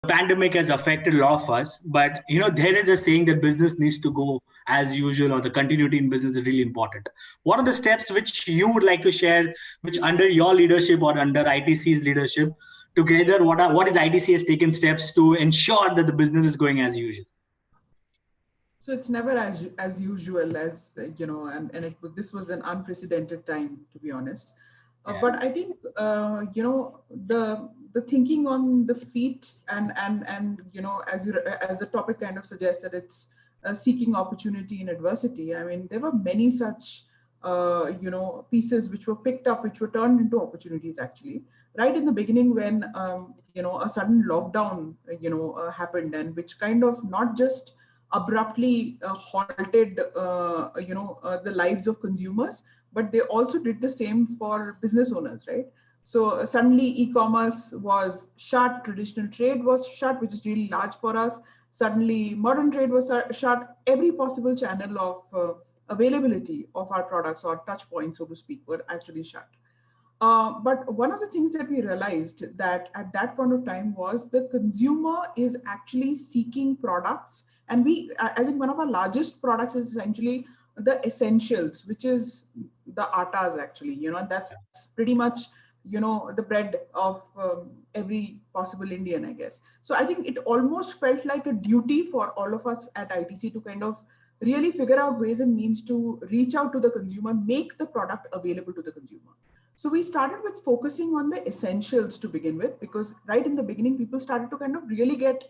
pandemic has affected a lot of us, but there is a saying that business needs to go as usual, or the continuity in business is really important. What are the steps which you would like to share, which under your leadership or under ITC's leadership together, what is ITC has taken steps to ensure that the business is going as usual? So it's never as usual as, this was an unprecedented time, to be honest. Yeah. But I think, the thinking on the feet and as the topic kind of suggests, that it's seeking opportunity in adversity. I mean, there were many such, pieces which were picked up, which were turned into opportunities actually. Right in the beginning when, a sudden lockdown, happened, and which kind of not just abruptly halted, the lives of consumers, but they also did the same for business owners, right? So suddenly e-commerce was shut, traditional trade was shut, which is really large for us. Suddenly modern trade was shut. Every possible channel of availability of our products, or touch points, so to speak, were actually shut. But one of the things that we realized that at that point of time was the consumer is actually seeking products. And I think one of our largest products is essentially the essentials, which is the atas actually, that's pretty much, the bread of every possible Indian, I guess. So I think it almost felt like a duty for all of us at ITC to kind of really figure out ways and means to reach out to the consumer, make the product available to the consumer. So we started with focusing on the essentials to begin with, because right in the beginning, people started to kind of really get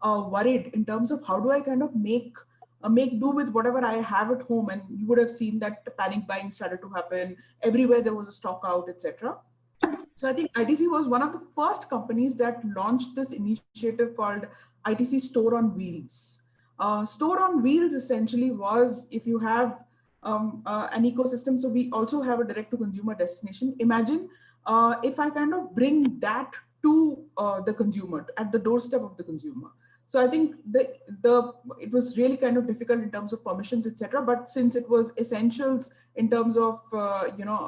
worried in terms of how do I kind of make do with whatever I have at home. And you would have seen that panic buying started to happen everywhere. There was a stock out, etc. So I think ITC was one of the first companies that launched this initiative called ITC Store on Wheels. Store on Wheels essentially was, if you have an ecosystem, so we also have a direct to consumer destination. Imagine if I kind of bring that to the consumer, at the doorstep of the consumer. So I think it was really kind of difficult in terms of permissions, etc. But since it was essentials in terms of,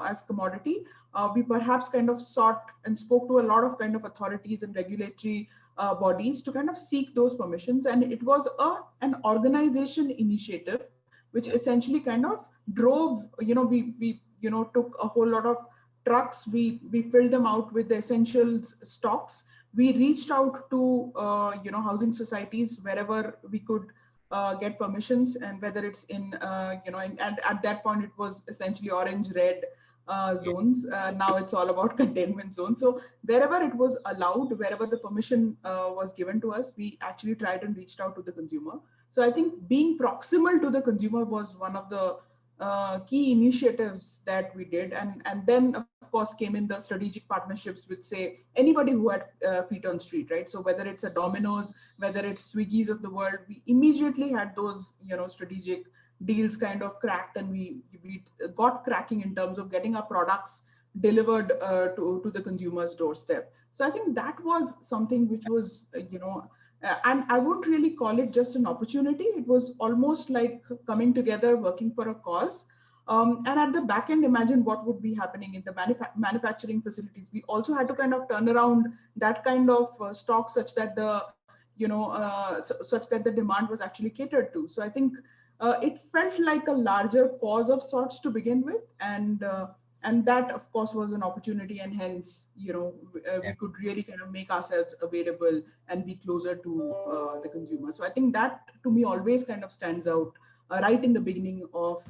as commodity, we perhaps kind of sought and spoke to a lot of kind of authorities and regulatory bodies to kind of seek those permissions. And it was an organization initiative, which essentially kind of drove, we took a whole lot of trucks, we filled them out with the essentials stocks. We reached out to, housing societies wherever we could get permissions, and whether it's in, and at that point it was essentially orange, red zones. Now it's all about containment zones. So wherever it was allowed, wherever the permission was given to us, we actually tried and reached out to the consumer. So I think being proximal to the consumer was one of the key initiatives that we did. And then of course came in the strategic partnerships with, say, anybody who had feet on street, right? So whether it's a Domino's, whether it's Swiggy's of the world, we immediately had those, strategic deals kind of cracked, and we got cracking in terms of getting our products delivered to the consumer's doorstep. So I think that was something which was, and I wouldn't really call it just an opportunity. It was almost like coming together, working for a cause. And at the back end, imagine what would be happening in the manufacturing facilities. We also had to kind of turn around that kind of stock such that the, such that the demand was actually catered to. So I think it felt like a larger cause of sorts to begin with. And that, of course, was an opportunity, and hence, we could really kind of make ourselves available and be closer to the consumer. So I think that, to me, always kind of stands out right in the beginning of